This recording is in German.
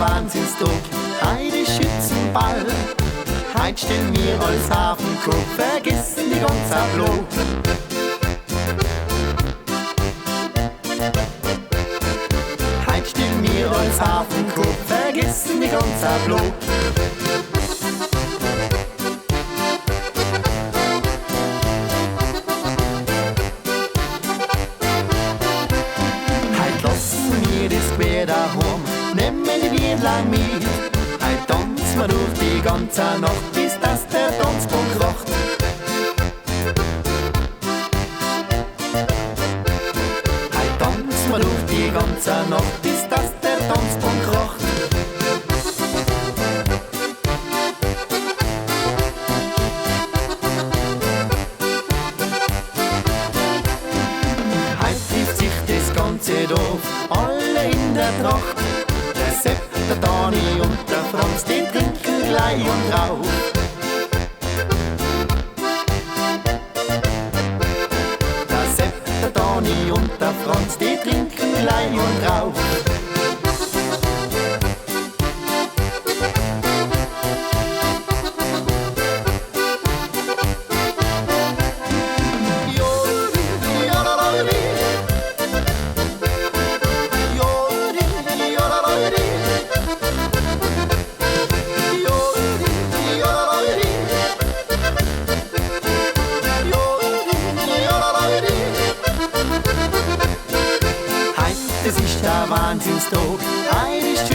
Wahnsinnstag, heute ist Schützenball. Heut stehen wir als Hafenkopf, vergessen die ganze Blut. Heut stehen wir als Hafenkopf, vergessen die ganze Blut. Heut lassen wir das quer daheim, nehmen die Liedlein mit. Heut tanzen wir durch die ganze Nacht, bis dass der Tanzpunkt kracht. Heut tanzen wir durch die ganze Nacht, bis dass der Tanzpunkt kracht. Heut trifft sich das ganze Dorf, alle in der Tracht. Der Sepp, der Dani und der Franz, die trinken gleich und rauf. Der Sepp, der Dani und der Franz, die trinken gleich und rauf. Es ist der Wahnsinnstag, heute ist